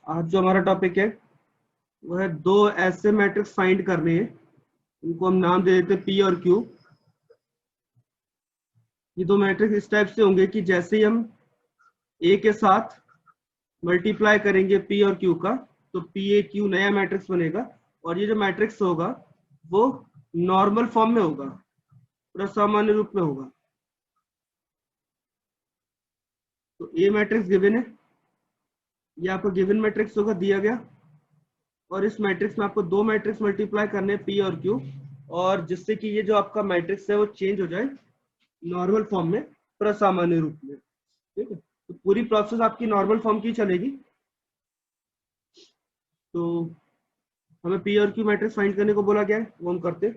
आज जो हमारा टॉपिक है वो है दो ऐसे मैट्रिक्स फाइंड करने हैं, उनको हम नाम दे देते हैं पी और क्यू। ये दो मैट्रिक्स इस टाइप से होंगे कि जैसे ही हम ए के साथ मल्टीप्लाई करेंगे पी और क्यू का, तो पी ए क्यू नया मैट्रिक्स बनेगा। और ये जो मैट्रिक्स होगा वो नॉर्मल फॉर्म में होगा, पूरा सामान्य रूप में होगा। तो ए मैट्रिक्स गिवन है, ये आपको गिवन मैट्रिक्स होगा दिया गया, और इस मैट्रिक्स में आपको दो मैट्रिक्स मल्टीप्लाई करने हैं पी और क्यू, और जिससे कि ये जो आपका मैट्रिक्स है वो चेंज हो जाए नॉर्मल फॉर्म में, प्रसामान्य रूप में। ठीक है, तो पूरी प्रोसेस आपकी नॉर्मल फॉर्म की चलेगी। तो हमें पी और क्यू मैट्रिक्स फाइंड करने को बोला गया है, वो हम करते।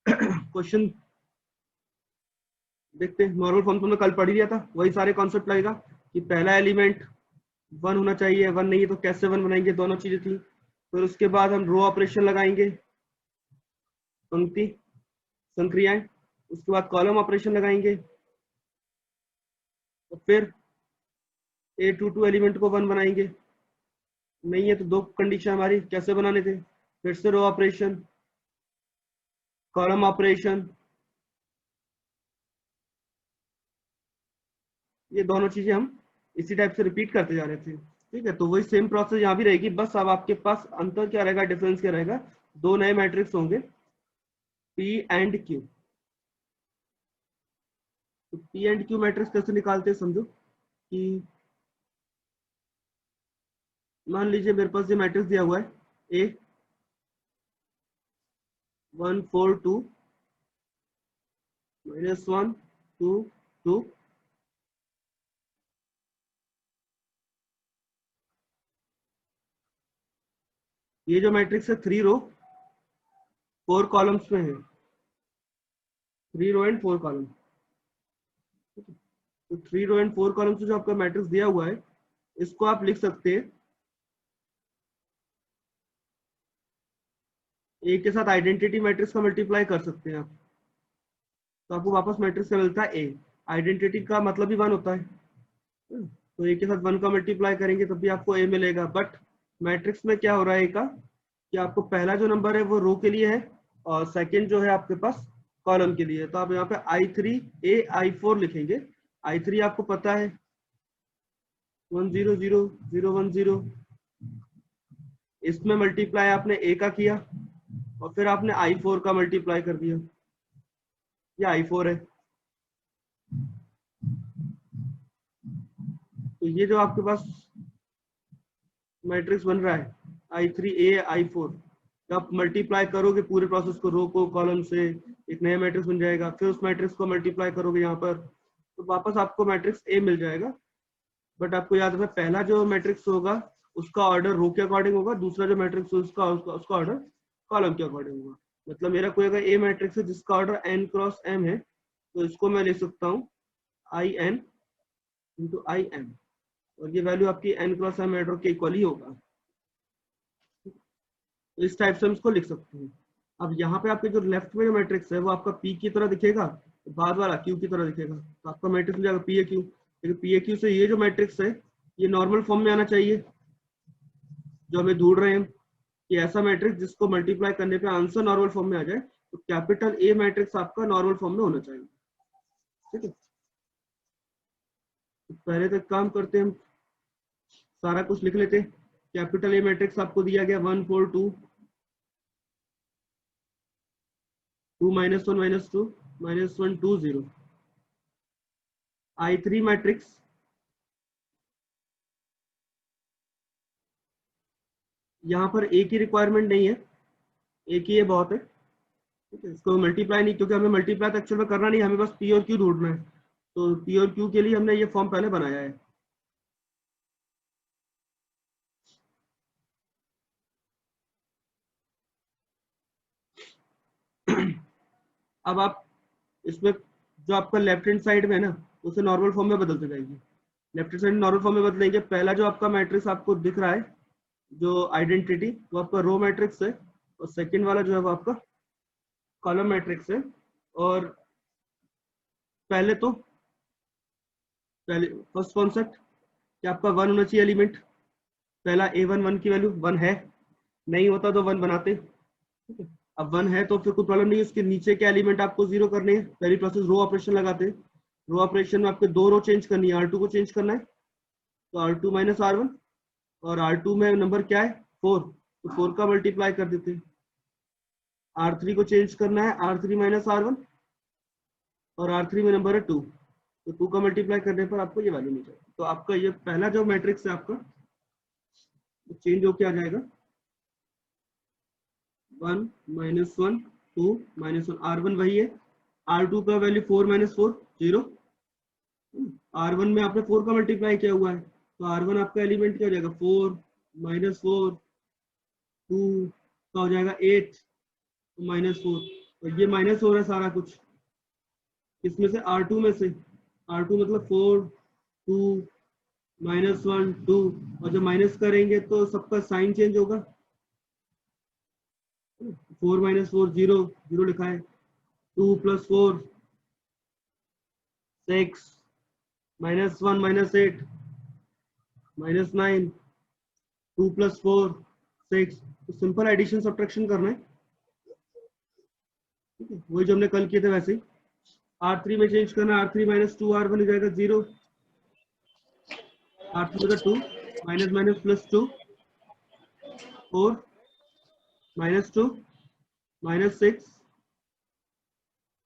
क्वेश्चन देखते हैं। नॉर्मल फॉर्म तो हमने कल पढ़ लिया था, वही सारे कॉन्सेप्ट लगेगा कि पहला एलिमेंट 1 होना चाहिए, 1 नहीं है तो कैसे 1 बनाएंगे, दोनों चीजें थी। फिर उसके बाद हम रो ऑपरेशन लगाएंगे, पंक्ति संक्रियाएं, उसके बाद कॉलम ऑपरेशन लगाएंगे, और फिर A22 एलिमेंट को 1 बनाएंगे। नहीं है तो दो कंडीशन हमारी कैसे बनाने थे, फिर से रो ऑपरेशन, कॉलम ऑपरेशन, ये दोनों चीजें हम इसी टाइप से रिपीट करते जा रहे थे। ठीक है, तो वही सेम प्रोसेस यहाँ भी रहेगी, बस अब आपके पास अंतर क्या रहेगा, डिफरेंस क्या रहेगा, दो नए मैट्रिक्स होंगे पी एंड क्यू। तो पी एंड क्यू मैट्रिक्स कैसे निकालते हैं, समझो कि मान लीजिए मेरे पास ये मैट्रिक्स दिया हुआ है ए 1 4 2 -1 2 2। ये जो मैट्रिक्स है 3 रो 4 कॉलम्स में है, 3 रो एंड 4 कॉलम। तो 3 रो एंड 4 कॉलम से जो आपका मैट्रिक्स दिया हुआ है, इसको आप लिख सकते हैं ए के साथ आइडेंटिटी मैट्रिक्स का मल्टीप्लाई कर सकते हैं आप, तो आपको वापस मैट्रिक्स का मिलता है ए। आइडेंटिटी का मतलब ही 1 होता है, तो ए के साथ 1 का मल्टीप्लाई करेंगे तब भी आपको ए मिलेगा। बट मैट्रिक्स में क्या हो रहा है ए का, कि आपको पहला जो नंबर है वो रो के लिए है, और सेकंड जो है आपके पास कॉलम के लिए है। तो आप यहाँ पे I3 A I4 लिखेंगे। I3 आपको पता है 1 0 0 0 1 0, इसमें मल्टीप्लाई आपने ए का किया, और फिर आपने I4 का मल्टीप्लाई कर दिया, ये I4 है। तो ये जो आपके पास मैट्रिक्स बन रहा है I3 A I4, जब आप मल्टीप्लाई करोगे पूरे प्रोसेस को, रो को कॉलम से, एक नया मैट्रिक्स बन जाएगा। फिर उस मैट्रिक्स को मल्टीप्लाई करोगे यहाँ पर, तो वापस आपको मैट्रिक्स ए मिल जाएगा। बट आपको याद रखना, पहला जो मैट्रिक्स होगा उसका ऑर्डर रो के अकॉर्डिंग होगा, दूसरा जो मैट्रिक्स उसका ऑर्डर कॉलम के अकॉर्डिंग होगा। मतलब मेरा कोई अगर ए मैट्रिक्स है जिसका ऑर्डर n क्रॉस m है, तो इसको मैं लिख सकता हूँ IN इंटू IM, और ये वैल्यू आपकी n क्रॉस m एड्रो के इक्वल ही होगा। तो इस टाइप से हम इसको लिख सकते हैं। अब यहाँ पे आपके जो लेफ्ट में जो मैट्रिक्स है वो आपका पी की तरह दिखेगा, बाद वाला क्यू की तरह दिखेगा, तो आपका मैट्रिक्स मिल जाएगा पी ए क्यू। लेकिन पी ए क्यू से ये जो मैट्रिक्स है ये नॉर्मल फॉर्म में आना चाहिए, जो हमें ढूंढ रहे हैं कि ऐसा मैट्रिक्स जिसको मल्टीप्लाई करने पे आंसर नॉर्मल फॉर्म में आ जाए। तो कैपिटल ए मैट्रिक्स आपका नॉर्मल फॉर्म में होना चाहिए। ठीक है, तो पहले तक काम करते हैं, हम सारा कुछ लिख लेते हैं। कैपिटल ए मैट्रिक्स आपको दिया गया 1 4 2 2 -1 -2 -1 2 0। I3 मैट्रिक्स यहाँ पर ए की रिक्वायरमेंट नहीं है, ए की ये बहुत है। ठीक है, इसको मल्टीप्लाई नहीं, क्योंकि हमें मल्टीप्लाई तो एक्चुअल में करना नहीं, हमें बस पी और क्यू ढूंढना है। तो पी और क्यू के लिए हमने ये फॉर्म पहले बनाया है। अब आप इसमें जो आपका लेफ्ट हैंड साइड में है ना, उसे नॉर्मल फॉर्म में बदलते जाएंगे। Left hand side normal form में बदलेंगे। पहला जो आपका मैट्रिक्स आपको दिख रहा है जो आइडेंटिटी, वो आपका रो मैट्रिक्स है, और सेकंड वाला जो है वो आपका कॉलम मैट्रिक्स है। और पहले फर्स्ट कॉन्सेप्ट कि आपका 1 होना चाहिए एलिमेंट, पहला A11 की वैल्यू 1 है, नहीं होता तो 1 बनाते, ठीक है। अब 1 है तो फिर कोई प्रॉब्लम नहीं है, उसके नीचे के एलिमेंट आपको 0 करने हैं। पहली प्रोसेस रो ऑपरेशन लगाते हैं। रो ऑपरेशन में आपको 2 रो चेंज करनी है, R2 को चेंज करना है, तो R2 माइनस R1, और R2 में नंबर क्या है 4, तो 4 का मल्टीप्लाई कर देते हैं। R3 को चेंज करना है, R3 माइनस R1, और R3 में नंबर है 2, तो 2 का मल्टीप्लाई करने पर आपको ये वैल्यू मिल जाएगी। तो आपका ये पहला जो मैट्रिक्स है आपका चेंज होके आ जाएगा 1 माइनस 1 2 माइनस 1। R1 वही है, R2 का वैल्यू 4 माइनस 4 0, R1 में आपने 4 का मल्टीप्लाई किया हुआ है, तो R1 आपका एलिमेंट क्या हो जाएगा 4 माइनस 4 2 का हो जाएगा 8 माइनस 4, तो ये माइनस हो रहा है सारा कुछ इसमें से, R2 में से। R2 मतलब 4 2 माइनस 1 2, और जब माइनस करेंगे तो सबका साइन चेंज होगा। 4 माइनस 4 0 0 लिखा है, 2 plus 4 6 minus 1 minus 8 minus 9 2 plus 4 6, तो सिंपल एडिशन सब्ट्रैक्शन करना है, ठीक है, वही जो हमने कल किए थे वैसे ही। R3 में चेंज करना, R3 माइनस 2 R1 हो जाएगा 0, R3 का 2 minus minus plus 2 4 minus 2 minus 6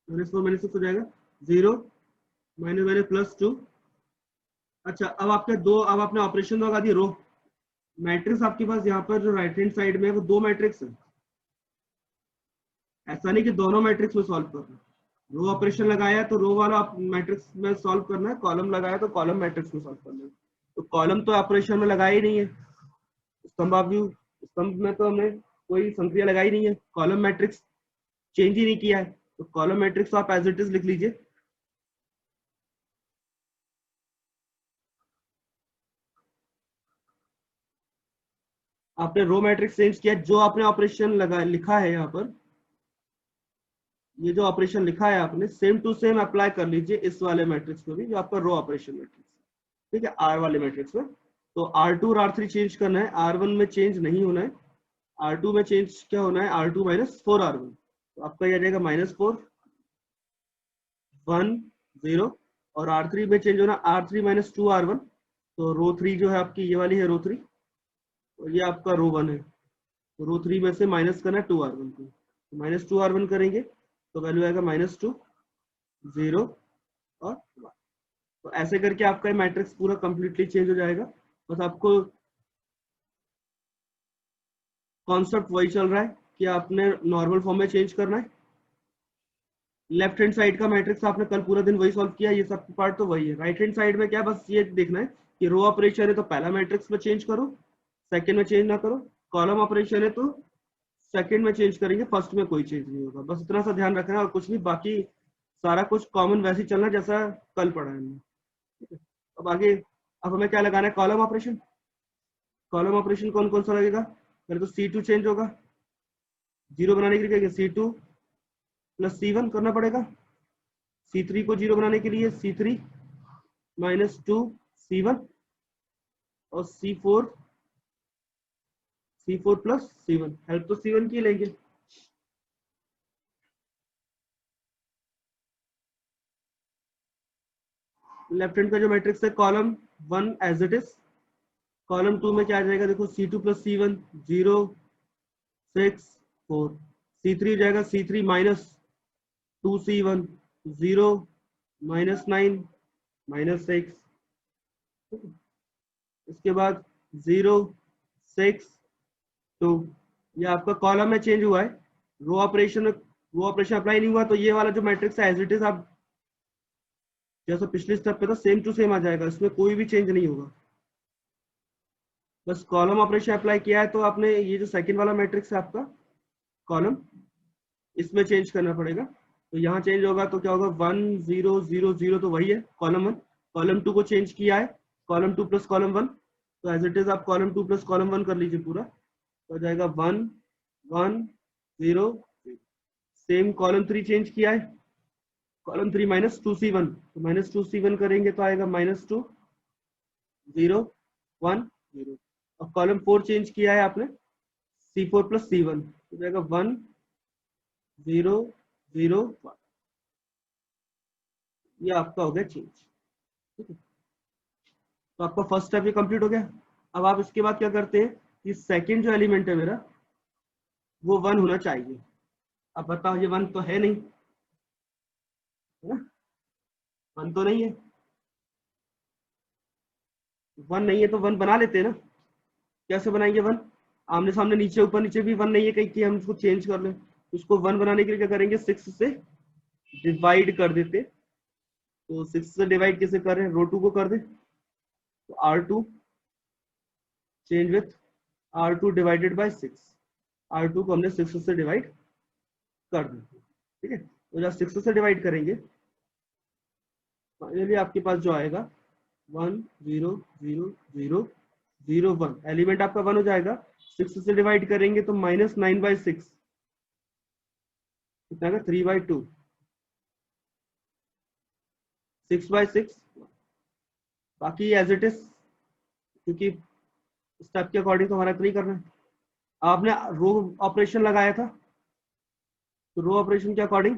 minus 4 minus 6 हो जाएगा 0 माइनस माइनस प्लस 2। अच्छा, अब आपके दो, अब आपने ऑपरेशन लगा दिया रो मैट्रिक्स आपके पास यहाँ पर जो राइट हैंड साइड में है वो 2 मैट्रिक्स है, ऐसा नहीं कि दोनों मैट्रिक्स में सॉल्व करना है। रो ऑपरेशन लगाया तो रो वाला मैट्रिक्स में सॉल्व करना है, कॉलम लगाया तो कॉलम मैट्रिक्स में सॉल्व करना है। तो कॉलम तो ऑपरेशन में लगाया ही नहीं है, स्तंभ में तो हमने कोई संक्रिया लगाई नहीं है, कॉलम मैट्रिक्स चेंज ही नहीं किया है, तो कॉलम मैट्रिक्स आप एज इट इज लिख लीजिए। आपने रो मैट्रिक्स चेंज किया, जो आपने ऑपरेशन लगा लिखा है यहाँ पर, ये जो ऑपरेशन लिखा है आपने सेम टू सेम अप्लाई कर लीजिए इस वाले मैट्रिक्स में भी, जो आपका रो ऑपरेशन मैट्रिक्स, ठीक है, आर वाले मैट्रिक्स में। तो R2 और R3 चेंज करना है, R1 में चेंज नहीं होना है, R2 में चेंज क्या होना है R2 माइनस 4 R1, तो आपका ये आ जाएगा माइनस 4 1 0, और R3 में चेंज होना R3 माइनस 2 R1, तो रो 3 जो है आपकी ये वाली है रो 3, और ये आपका रो 1 है, तो रो 3 में से माइनस करना है 2 R1 को, तो माइनस 2 R1 करेंगे तो वैल्यू आएगा माइनस 2 0 और 1। तो ऐसे करके आपका मैट्रिक्स पूरा कंप्लीटली चेंज हो जाएगा। बस आपको कॉन्सेप्ट वही चल रहा है कि आपने नॉर्मल फॉर्म में चेंज करना है। लेफ्ट हैंड साइड का मैट्रिक्स आपने कल पूरा दिन वही सॉल्व किया, ये सब पार्ट तो वही है। राइट हैंड साइड में क्या, बस ये देखना है कि रो ऑपरेशन है तो पहला मैट्रिक्स में चेंज करो, सेकंड में चेंज ना करो, कॉलम ऑपरेशन है तो सेकंड में चेंज करेंगे, फर्स्ट में कोई चेंज नहीं होगा। बस इतना सा ध्यान रखना है और कुछ नहीं, बाकी सारा कुछ कॉमन वैसे ही चलना जैसा कल पढ़ा है हमने, ठीक है। अब आगे, अब हमें क्या लगाना है, कॉलम ऑपरेशन। कॉलम ऑपरेशन कौन कौन सा लगेगा, पहले तो C2 चेंज होगा, 0 बनाने के लिए क्या C2 प्लस C1 करना पड़ेगा, C3 को 0 बनाने के लिए C3 माइनस 2 C1, और C4 प्लस C1, हेल्प तो C1 की लेंगे। लेफ्ट हैंड का जो मैट्रिक्स है column 1 as it is, column 2 में क्या आ जाएगा, देखो C2 प्लस C1 0 6 4, C3 हो जाएगा C3 minus 2 C1 0 minus 9 minus 6, इसके बाद 0 6 2, ये आपका कॉलम में चेंज हुआ है। रो ऑपरेशन अप्लाई नहीं हुआ, तो ये वाला जो मैट्रिक्स है एज इट इज आप जैसा पिछले स्टेप पे था सेम टू सेम आ जाएगा, इसमें कोई भी चेंज नहीं होगा। बस कॉलम ऑपरेशन अप्लाई किया है तो आपने ये जो सेकंड वाला मैट्रिक्स है आपका कॉलम, इसमें चेंज करना पड़ेगा। तो यहाँ चेंज होगा तो क्या होगा 1 0 0 0, तो वही है कॉलम 1। कॉलम 2 को चेंज किया है, कॉलम 2 प्लस कॉलम 1, तो एज इट इज आप कॉलम 2 प्लस कॉलम 1 कर लीजिए पूरा, तो हो जाएगा 1 1 0। सेम कॉलम 3 चेंज किया है, कॉलम 3 माइनस 2 C1, तो माइनस 2 C1 करेंगे तो आएगा माइनस 2 0 1 0, और कॉलम 4 चेंज किया है आपने C4 प्लस C1 हो जाएगा 1 0 0 1। ये आपका हो गया चेंज। ठीक है, तो आपका फर्स्ट स्टेप ये कंप्लीट हो गया। अब आप इसके बाद क्या करते हैं कि सेकंड जो एलिमेंट है मेरा वो 1 होना चाहिए। अब बताओ ये 1 तो है नहीं, है ना, 1 तो नहीं है, 1 नहीं है तो 1 बना लेते हैं ना। कैसे बनाएंगे 1? आमने सामने नीचे ऊपर नीचे भी 1 नहीं है कहीं कि हम इसको चेंज कर लें। उसको 1 बनाने के लिए क्या करेंगे 6 से डिवाइड कर देते। तो 6 से डिवाइड कैसे कर रहे हैं, रो 2 को कर दे तो R2 change with R2 divided by 6। R2 को हमने 6 से डिवाइड कर दिया। ठीक है, तो जब 6 से डिवाइड करेंगे फाइनली आपके पास जो आएगा 1 0 0 0 0 1 एलिमेंट आपका 1 हो जाएगा। 6 से डिवाइड करेंगे तो -9/6 कितना आएगा 3/2 6/6। बाकी एज इट इज, क्योंकि स्टेप के अकॉर्डिंग तो हमारा तो नहीं करना है। आपने रो ऑपरेशन लगाया था तो रो ऑपरेशन के अकॉर्डिंग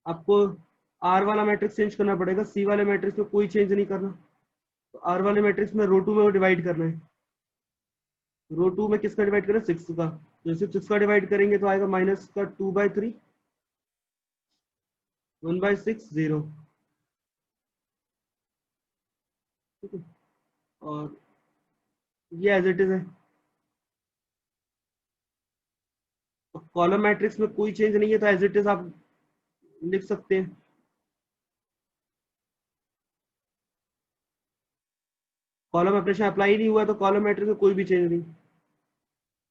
आपको आर वाला मैट्रिक्स चेंज करना पड़ेगा, सी वाले मैट्रिक्स में कोई चेंज नहीं करना। तो आर वाले मैट्रिक्स में रो 2 में वो डिवाइड करना है। रो 2 में किसका डिवाइड करें 6 का, जैसे 6 का डिवाइड करेंगे तो आएगा माइनस का 2/3 1/6 0। ठीक है, और ये एज इट इज है। कॉलम मैट्रिक्स में कोई चेंज नहीं है तो एज इट इज आप लिख सकते हैं। कॉलम ऑपरेशन अप्लाई नहीं हुआ तो कॉलम मैट्रिक्स में कोई भी चेंज नहीं।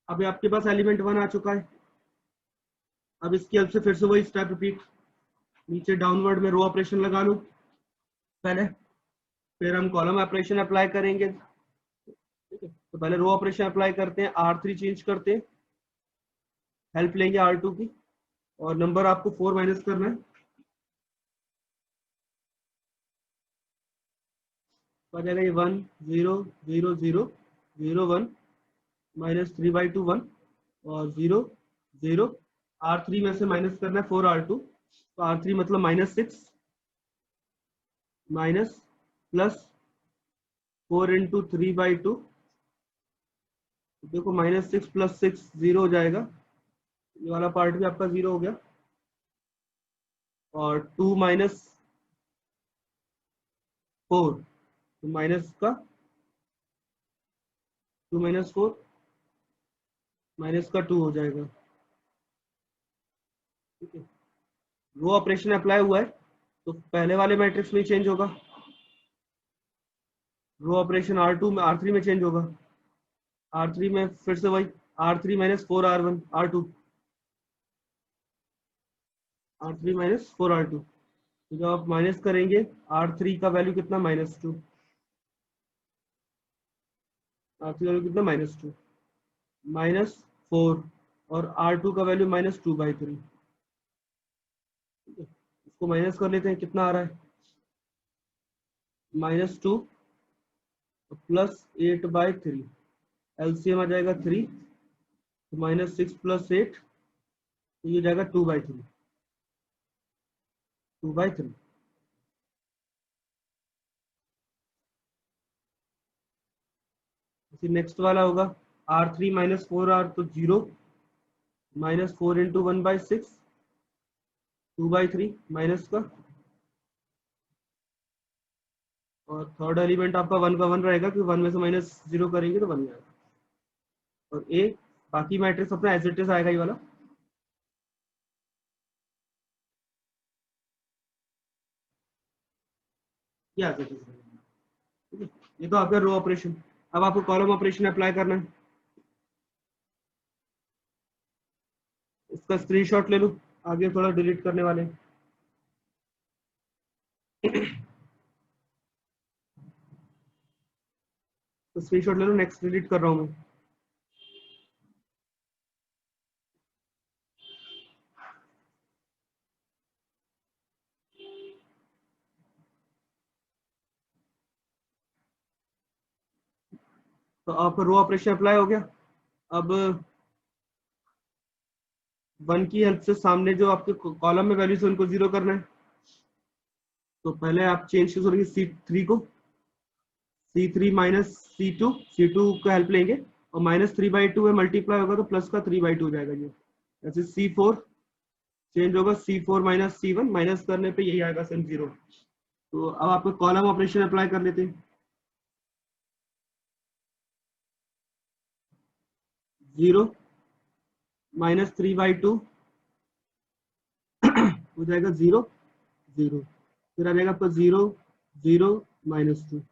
अभी आपके पास एलिमेंट 1 आ चुका है। अब इसकी हेल्प से फिर से वही स्टेप रिपीट, नीचे डाउनवर्ड में रो ऑपरेशन लगा लूं पहले, फिर हम कॉलम ऑपरेशन अप्लाई करेंगे। ठीक है, तो पहले रो ऑपरेशन अप्लाई करते हैं, R3 चेंज करते हैं, हेल्प लेंगे R2 की, और नंबर आपको 4 माइनस करना है। तो आ जाएगा ये 1 0 0 0 0 1 -3/2 1 और 0 0। R3 में से माइनस करना है 4R2, तो R3 मतलब -6 माइनस प्लस 4 × 3/2। देखो -6 + 6 0 हो जाएगा, ये वाला पार्ट भी आपका 0 हो गया। और 2 - 4 तो माइनस का 2 - 4 -2 हो जाएगा। ठीक है, रो ऑपरेशन अप्लाई हुआ है तो पहले वाले मैट्रिक्स में चेंज होगा, रो ऑपरेशन R3 में चेंज होगा। R3 में फिर से वही R3 - 4R1 R2 R3 - 4R2। तो जब आप माइनस करेंगे R3 का वैल्यू कितना -2, R3 का वैल्यू कितना -2 -4 और R2 का वैल्यू -2/3। इसको माइनस कर लेते हैं, कितना आ रहा है -2 + 8/3, एलसीएम आ जाएगा 3, तो -6 + 8 तो ये जाएगा 2/3 2/3। फिर नेक्स्ट वाला होगा R3 - 4R तो 0 -4 × 1/6 2/3 माइनस का, और थर्ड एलिमेंट आपका 1 का 1 रहेगा कि 1 में से -0 करेंगे तो 1 जाएगा। और ए बाकी मैट्रिक्स अपना एज इट इज आएगा ये वाला। ये एज इट इज रहेगा। ठीक है, ये तो आपका रो ऑपरेशन। अब आपको कॉलम ऑपरेशन अप्लाई करना है, इसका स्क्रीनशॉट ले लो, आगे थोड़ा डिलीट करने वाले हैं। तो स्क्रीनशॉट ले लो, नेक्स्ट डिलीट कर रहा हूँ मैं। तो आपका रो ऑपरेशन अप्लाई हो गया। अब 1 की हेल्प से सामने जो आपके कॉलम में वैल्यूज है उनको जीरो करना है। तो पहले आप चेंज करेंगे C3 को, C3 माइनस C2 का हेल्प लेंगे और -3/2 में मल्टीप्लाई होगा तो प्लस का 3/2 हो जाएगा ये। ऐसे C4 चेंज होगा, C4 माइनस C1, माइनस करने पे यही आएगा सेम 0। तो अब आपको कॉलम ऑपरेशन अप्लाई कर लेते हैं। 0 -3/2 हो जाएगा 0 0, फिर आ जाएगा आपका 0 0 -2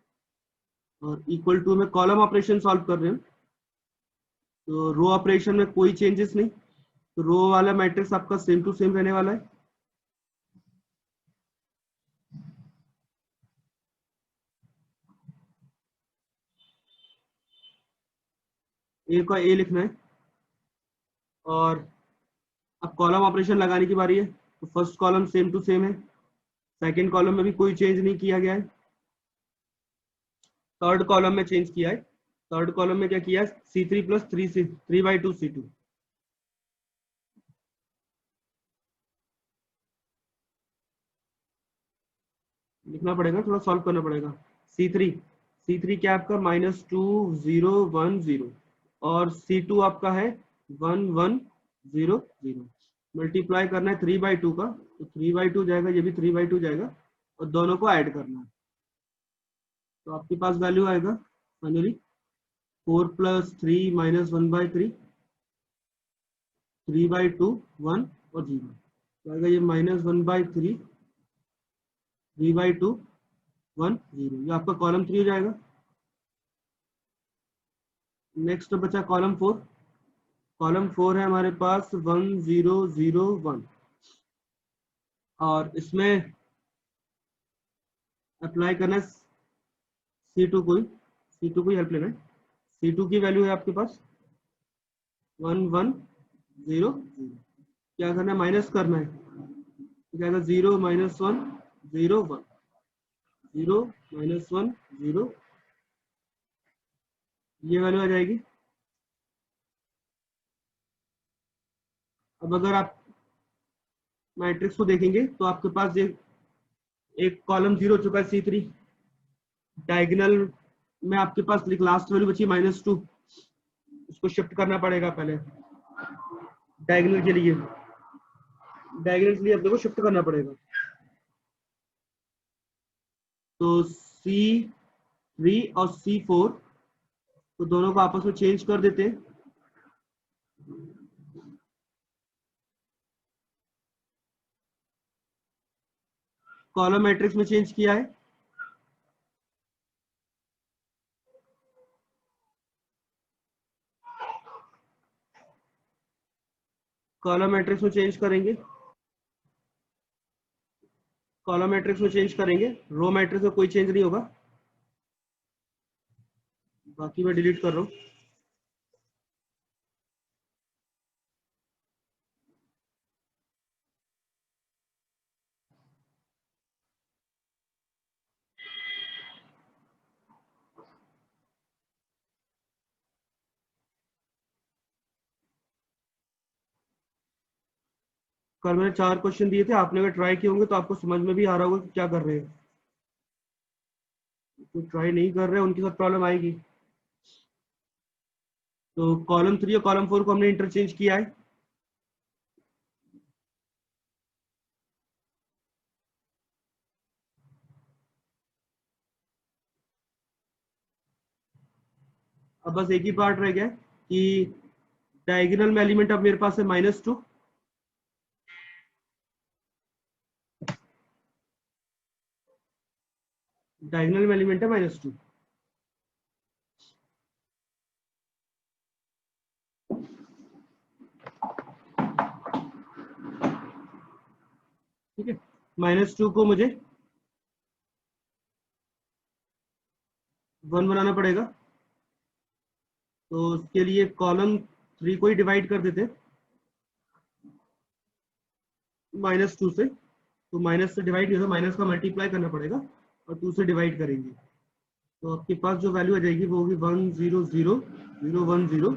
और इक्वल टू में कॉलम ऑपरेशन सॉल्व कर रहे हैं। तो रो ऑपरेशन में कोई चेंजेस नहीं, तो रो वाला मैट्रिक्स आपका सेम टू सेम रहने वाला है। ए का ए लिखना है और अब कॉलम ऑपरेशन लगाने की बारी है। तो first column same to same है, सेकंड कॉलम में भी कोई चेंज नहीं किया गया है, थर्ड कॉलम में चेंज किया है। थर्ड कॉलम में क्या किया है, C3 प्लस 3/2 C2। लिखना पड़ेगा, थोड़ा सॉल्व करना पड़ेगा। C3 क्या आपका -2 0 1 0 और C2 आपका है 1 1 0 0। मल्टीप्लाई करना है 3/2 का, तो 3/2 जाएगा, ये भी 3/2 जाएगा और दोनों को ऐड करना है। तो आपके पास वैल्यू आएगा फाइनली 4 + 3 -1/3, 3/2 1 और 0। तो आएगा ये -1/3 3/2 1 0, ये आपका कॉलम 3 हो जाएगा। नेक्स्ट बचा कॉलम 4। कॉलम 4 है हमारे पास 1 0 0 1 और इसमें अप्लाई करना है C2 को हेल्प लेना है। C2 की वैल्यू है आपके पास 1 1 0 0। क्या करना है, माइनस करना है, तो क्या आएगा 0 -1 0 1 0 -1 0, ये वैल्यू आ जाएगी। अब अगर आप मैट्रिक्स को देखेंगे तो आपके पास ये एक कॉलम 0 हो चुका है C3, डायगोनल में आपके पास लास्ट वैल्यू बची -2, उसको शिफ्ट करना पड़ेगा पहले डायगोनल के लिए। डायगोनल के लिए अपने को शिफ्ट करना पड़ेगा। तो C3 और C4 तो दोनों को आपस में चेंज कर देते हैं। कॉलम मैट्रिक्स में चेंज किया है, कॉलम मैट्रिक्स में चेंज करेंगे, कॉलम मैट्रिक्स में चेंज करेंगे, रो मैट्रिक्स में कोई चेंज नहीं होगा। बाकी मैं डिलीट कर रहा हूँ। कल मैंने 4 क्वेश्चन दिए थे, आपने अगर ट्राई किए होंगे तो आपको समझ में भी आ रहा होगा कि क्या कर रहे हैं। तो ट्राई नहीं कर रहे हैं उनके साथ प्रॉब्लम आएगी। तो कॉलम 3 और कॉलम 4 को हमने इंटरचेंज किया है। अब बस एक ही पार्ट रह गया है कि डायगोनल में एलिमेंट अब मेरे पास है -2, डायगोनल में एलिमेंट है -2। ठीक है, -2 को मुझे 1 बनाना पड़ेगा। तो उसके लिए कॉलम 3 को ही डिवाइड कर देते -2 से। तो माइनस से डिवाइड नहीं होता, माइनस का मल्टीप्लाई करना पड़ेगा और 2 से डिवाइड करेंगे। तो आपके पास जो वैल्यू आ जाएगी वो होगी 100,010।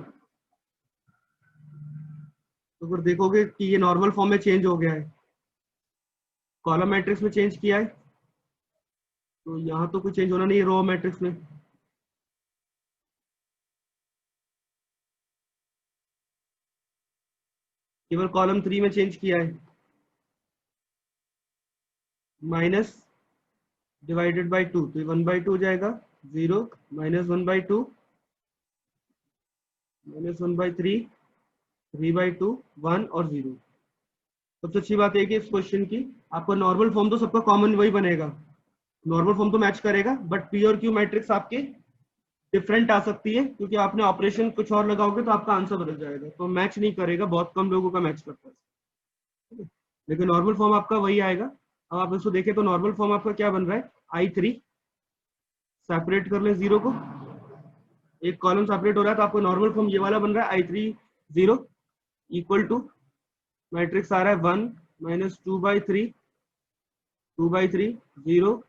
तो अगर देखोगे कि ये नॉर्मल फॉर्म में चेंज हो गया है, कॉलम मैट्रिक्स में चेंज किया है, तो यहाँ तो कोई चेंज होना नहीं है रो मैट्रिक्स में। केवल कॉलम 3 में चेंज किया है, माइनस डिवाइडेड बाई 2, तो 1/2 हो जाएगा। 0 -1/2 -1/3 3/2 1 और 0। सबसे अच्छी बात है कि इस क्वेश्चन की आपका नॉर्मल फॉर्म तो सबका कॉमन वही बनेगा, नॉर्मल फॉर्म तो मैच करेगा, बट पी और क्यू मैट्रिक्स आपके डिफरेंट आ सकती है, क्योंकि आपने ऑपरेशन कुछ और लगाओगे तो आपका आंसर बदल जाएगा, तो मैच नहीं करेगा, बहुत कम लोगों का मैच करता है, ठीक है? लेकिन नॉर्मल फॉर्म आपका वही आएगा। अब आप इसको देखें तो नॉर्मल फॉर्म आपका क्या बन रहा है, I3 सेपरेट कर ले 0 को, एक कॉलम सेपरेट हो रहा है, तो आपको नॉर्मल फॉर्म ये वाला बन रहा है I3 0 इक्वल टू मैट्रिक्स आ रहा है 1 -2/3 2/3 0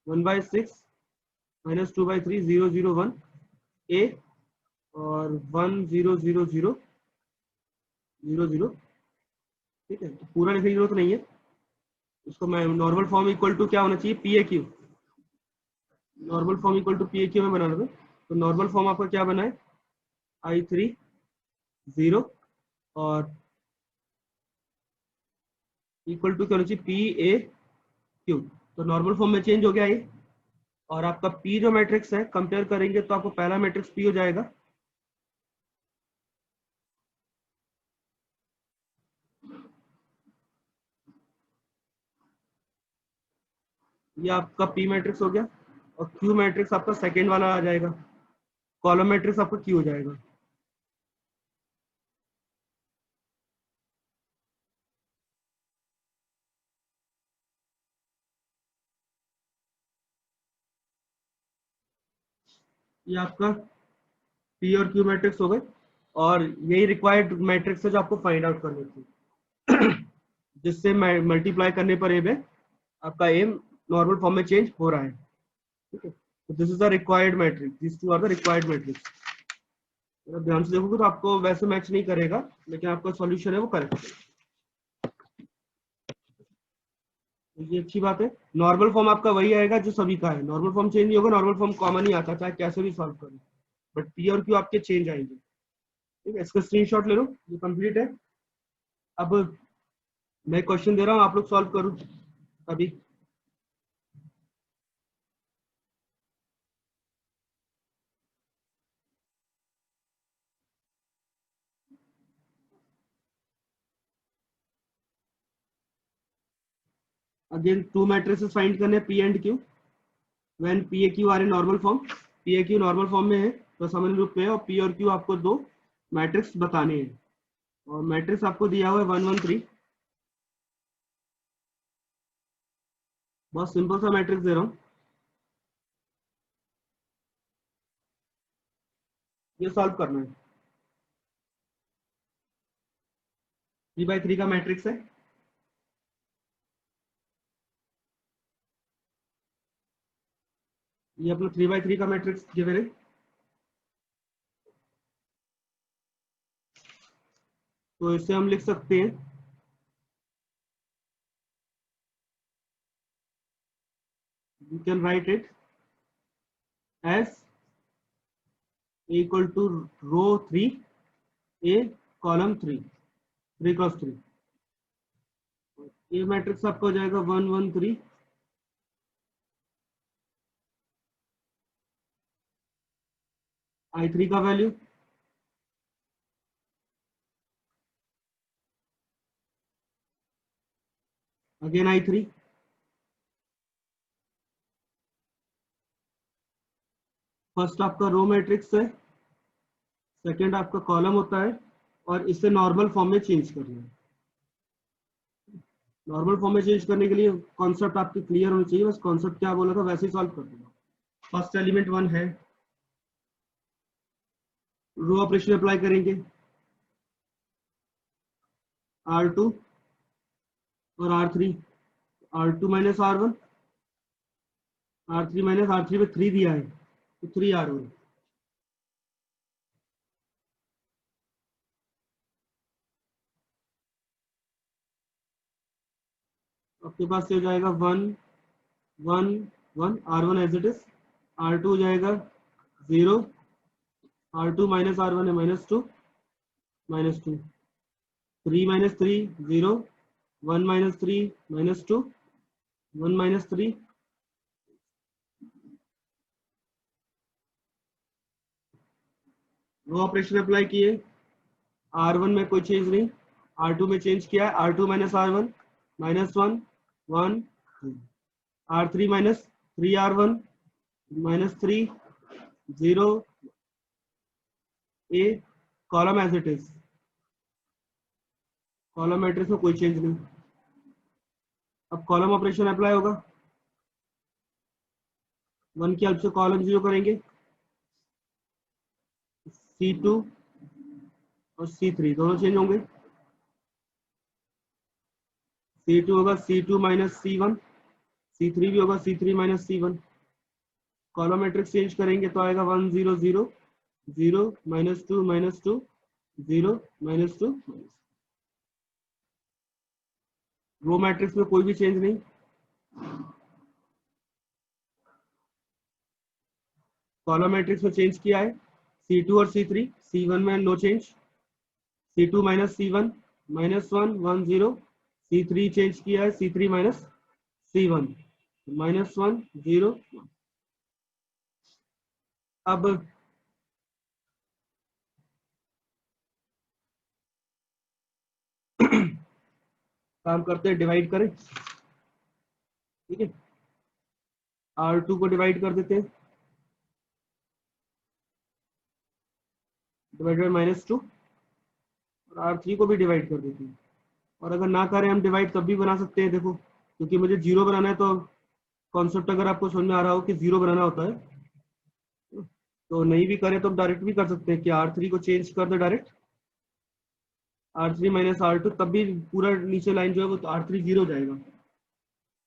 1/6 -2/3 0 0 1 A और 1 0 0 0 0 0, ठीक है? तो पूरा लिखने की जरूरत नहीं है इसको। मैं नॉर्मल फॉर्म इक्वल टू क्या होना चाहिए, P A Q, normal form equal to P A Q में बनाना था। तो नॉर्मल फॉर्म आपका क्या बना है, I3 0 और इक्वल टू क्या होना चाहिए, पी ए क्यू। तो नॉर्मल फॉर्म में चेंज हो गया ये, और आपका पी जो मैट्रिक्स है कंपेयर करेंगे तो आपको पहला मैट्रिक्स पी हो जाएगा, ये आपका पी मैट्रिक्स हो गया, और क्यू मैट्रिक्स आपका सेकेंड वाला आ जाएगा, कॉलम मैट्रिक्स आपका क्यू हो जाएगा। ये आपका पी और क्यू मैट्रिक्स हो गए, और यही रिक्वायर्ड मैट्रिक्स है जो आपको फाइंड आउट करनी थी, जिससे मल्टीप्लाई करने पर एम आपका एम नॉर्मल फॉर्म में चेंज हो रहा है, ठीक है? तो this is the required matrix, this two are the required matrix. अगर ध्यान से देखोगे तो आपको वैसे मैच नहीं करेगा, लेकिन आपका सॉल्यूशन है वो करेक्ट है, तो ये अच्छी बात है। नॉर्मल फॉर्म आपका वही आएगा जो सभी का है, नॉर्मल फॉर्म चेंज नहीं होगा, नॉर्मल फॉर्म कॉमन ही आता है चाहे कैसे भी सॉल्व करें, बट पी और क्यू आपके चेंज आएंगे, ठीक है? इसका स्क्रीनशॉट ले लो, ये कंप्लीट है। अब मैं क्वेश्चन दे रहा हूँ, आप लोग सॉल्व करो अभी। अगेन टू मैट्रिसेस फाइंड करने, P and Q, when P A Q are in normal form, P A Q normal form में है तो सामान्य रूप में है, और पी और क्यू आपको दो मैट्रिक्स बताने हैं, और मैट्रिक्स आपको दिया हुआ है 1 1 3। बहुत सिंपल सा मैट्रिक्स दे रहा हूँ, ये सॉल्व करना है। 3/3 का मैट्रिक्स है, ये अपना 3/3 का मैट्रिक्स गिवन है, तो इससे हम लिख सकते हैं, you can write it as equal to row 3 a column 3 3 cross 3। ये मैट्रिक्स आपका हो जाएगा 1 1 3 I3 का वैल्यू, अगेन I3, फर्स्ट आपका रो मैट्रिक्स है, सेकंड आपका कॉलम होता है, और इसे नॉर्मल फॉर्म में चेंज करना है। नॉर्मल फॉर्म में चेंज करने के लिए कॉन्सेप्ट आपकी क्लियर होनी चाहिए, बस कॉन्सेप्ट क्या बोला था वैसे ही सॉल्व कर दूंगा। फर्स्ट एलिमेंट 1 है, रो ऑपरेशन अप्लाई करेंगे, R2 और R3, R2 minus R1, R3 minus R3 में 3 दिया है, तो 3R1। आपके पास हो जाएगा 1 1 1 R1 as it is, R2 हो जाएगा 0, R2 माइनस R1 है -2 -2, 3 - 3 0, 1 - 3 -2 1 - 3, रो ऑपरेशन अप्लाई किए, R1 में कोई चेंज नहीं, R2 में चेंज किया, R2 minus R1 -1 1 R3 minus 3R1 -3 0 A, column as it is, column matrix में कोई चेंज नहीं। अब कॉलम ऑपरेशन अप्लाई होगा, 1 की हेल्प से कॉलम 0 करेंगे, C2 और C3 दोनों चेंज होंगे, C2 होगा C2 माइनस C1, C3 भी होगा C3 minus C1, column matrix change करेंगे तो आएगा 1 0 0 0 -2 -2 0 -2, रो मैट्रिक्स में कोई भी चेंज नहीं, कॉलम मैट्रिक्स में चेंज किया है, C2 और C3, C1 में no change, C2 minus C1 -1 1 0, C3 change किया है, C3 माइनस C1 -1 0। अब काम करते हैं, डिवाइड करें, ठीक है, R2 को डिवाइड कर देते हैं, डिवाइड बाई -2, और R3 को भी डिवाइड कर देते हैं, और अगर ना करें हम डिवाइड तब भी बना सकते हैं, देखो क्योंकि मुझे 0 बनाना है, तो कॉन्सेप्ट अगर आपको समझ में आ रहा हो कि 0 बनाना होता है, तो नहीं भी करें तो हम डायरेक्ट भी कर सकते हैं कि R3 को चेंज कर दे डायरेक्ट, R3 माइनस R2, तब भी पूरा नीचे लाइन जो है वो तो R3 0 हो जाएगा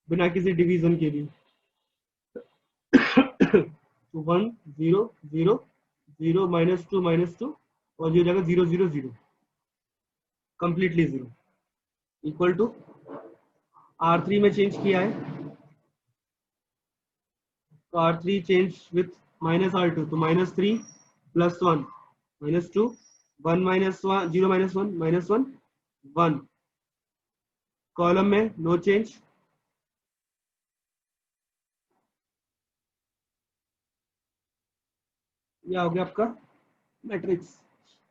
बिना किसी डिवीजन के भी। तो 1 0 0 0 -2 और ये हो जाएगा 0 0 0, कंप्लीटली 0, इक्वल टू R3 में चेंज किया है, तो R3 चेंज विथ -R2, तो -3 + 1 -2 1 -1 0 -1 -1 1, कॉलम में नो चेंज, यह हो गया आपका मैट्रिक्स।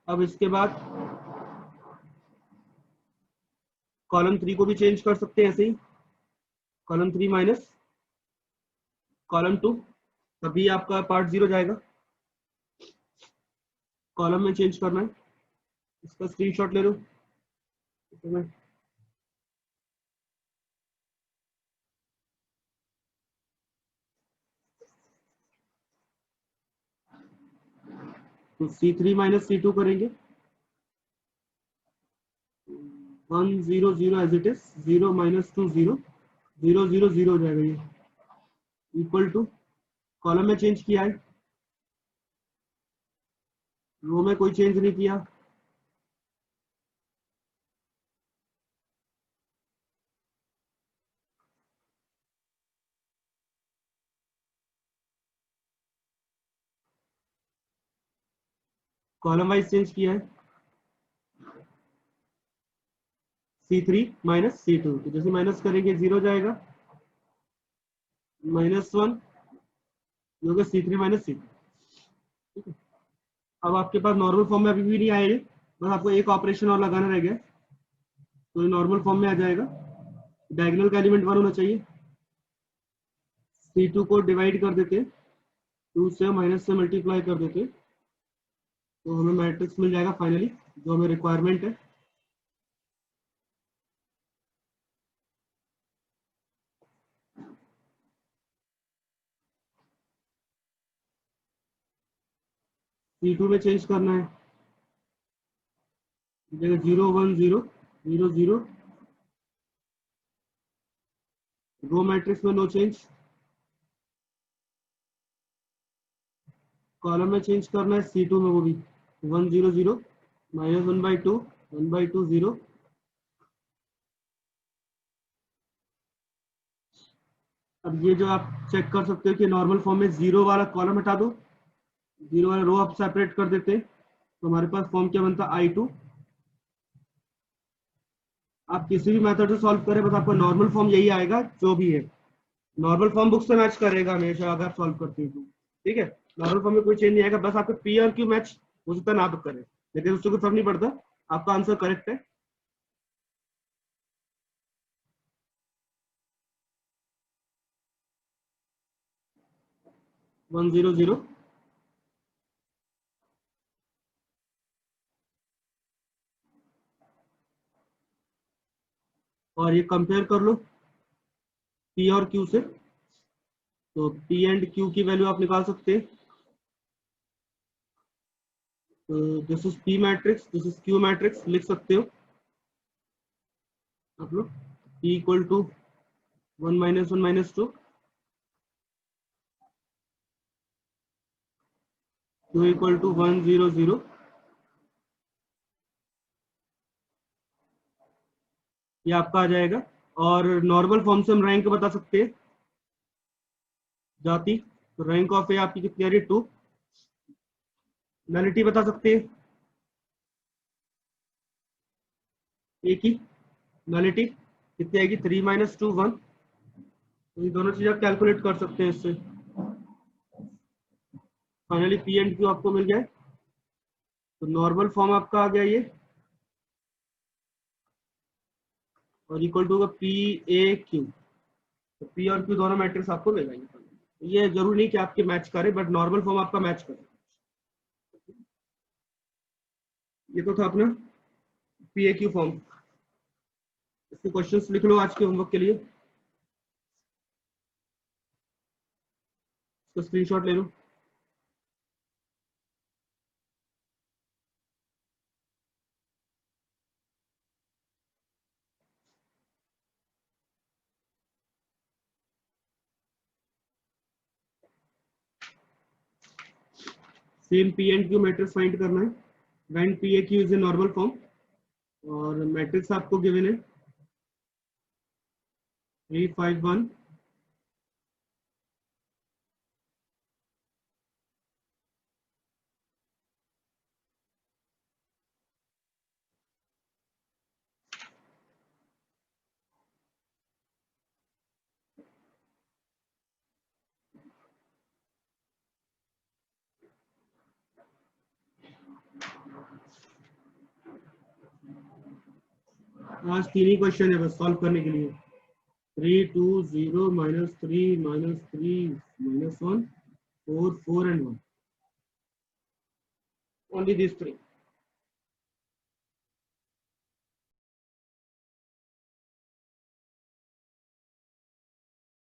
अब इसके बाद कॉलम 3 को भी चेंज कर सकते हैं ऐसे ही, कॉलम 3 माइनस कॉलम 2, तभी आपका पार्ट 0 जाएगा, कॉलम में चेंज करना है, इसका स्क्रीनशॉट ले लो, तो C3 माइनस C2 करेंगे, 1 0 0 एज इट इज, 0 -2 0 0 0 0 हो जाएगा, ये इक्वल टू, कॉलम में चेंज किया है, रो में कोई चेंज नहीं किया, कॉलम वाइज चेंज किया है, C3 माइनस C2, तो जैसे माइनस करेंगे 0 जाएगा, -1 जो कि C3 माइनस C2, ठीक है। अब आपके पास नॉर्मल फॉर्म में अभी भी नहीं आएंगे, बस आपको एक ऑपरेशन और लगाना रह गया, तो ये नॉर्मल फॉर्म में आ जाएगा, डायगोनल का एलिमेंट 1 होना चाहिए, C2 को डिवाइड कर देते, 2 से माइनस से मल्टीप्लाई कर देते, तो हमें मैट्रिक्स मिल जाएगा फाइनली जो हमें रिक्वायरमेंट है। C2 में चेंज करना है, जगह 0 1 0 0 0, रो मैट्रिक्स में नो चेंज, कॉलम में चेंज करना है C2 में, वो भी 1 0 0 माइनस 1/2 1/2 0। अब ये जो आप चेक कर सकते हो कि नॉर्मल फॉर्म में जीरो वाला कॉलम हटा दो, जीरो वाला रो आप सेपरेट कर देते हैं, तो हमारे पास फॉर्म क्या बनता है I2। आप किसी भी मेथड से सॉल्व करें, बस आपका नॉर्मल फॉर्म यही आएगा जो भी है। नॉर्मल फॉर्म बुक से मैच करेगा हमेशा अगर आप सॉल्व करते हैं तो, ठीक है। नॉर्मल फॉर्म में कोई चेंज नहीं आएगा, बस आपके पी और क्यू मैच हो सकता है ना तो करे, लेकिन उससे कोई फर्क नहीं पड़ता, आपका आंसर करेक्ट है। One zero zero. और ये कंपेयर कर लो पी और क्यू से, तो पी एंड क्यू की वैल्यू आप निकाल सकते हैं। तो this is P matrix, this is Q matrix लिख सकते हो आप लोग। P equal to 1 - 1 - 2, Q equal to 1 0 0। ये आपका आ जाएगा। और नॉर्मल फॉर्म से हम रैंक बता सकते हैं, जाति। तो रैंक ऑफ ए आपकी कितनी आ रही है 2। नलिटी बता सकते हैं ए की, नलिटी कितनी आएगी 3 - 2 1। तो ये दोनों चीज आप कैलकुलेट कर सकते हैं इससे। फाइनली पी एंड क्यू आपको मिल गया है। तो नॉर्मल फॉर्म आपका आ गया ये, और equal to P A Q. तो पी और क्यू दोनों मैट्रिक्स आपको मिल जाएंगे। ये जरूरी नहीं कि आपके मैच करे, बट नॉर्मल फॉर्म आपका मैच करे। ये तो था अपना पी ए क्यू फॉर्म। इसके क्वेश्चंस लिख लो आज के होमवर्क के लिए, इसका स्क्रीनशॉट ले लो। Same P and Q matrix find करना है when P A Q is a normal form. और मैट्रिक्स आपको गिवन है 3 5 1। आज 3 ही क्वेश्चन है बस सॉल्व करने के लिए। 3 2 0 -3 -3 -1 4 4 and 1, only these 3।